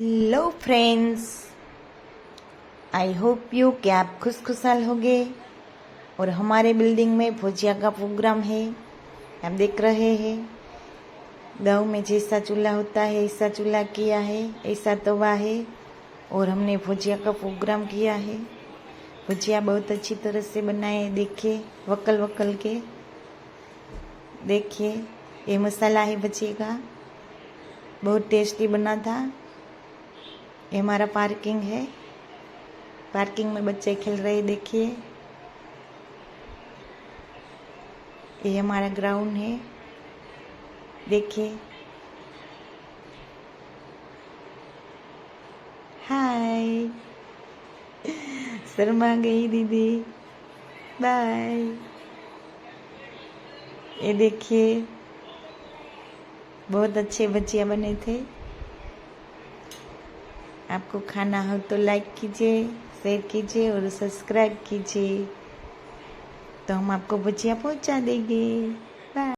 Hello friends, I hope you कि आप खुशहाल होंगे। और हमारे बिल्डिंग में भुजिया का प्रोग्राम है। आप देख रहे हैं, गांव में जैसा चूल्हा होता है ऐसा चूल्हा किया है, ऐसा तवा है और हमने भुजिया का प्रोग्राम किया है। भुजिया बहुत अच्छी तरह से बनाए, देखिए वक्कल वक्कल के। देखिए ये मसाला है भुजिया का, बहुत टेस्टी बना था। ये हमारा पार्किंग है, पार्किंग में बच्चे खेल रहे, देखिए। ये हमारा ग्राउंड है, देखिए। हाय, शर्मा गई दीदी, बाय। ये देखिए बहुत अच्छे भजिया बने थे। आपको खाना हो तो लाइक कीजिए, शेयर कीजिए और सब्सक्राइब कीजिए, तो हम आपको भजिया पहुंचा देंगे।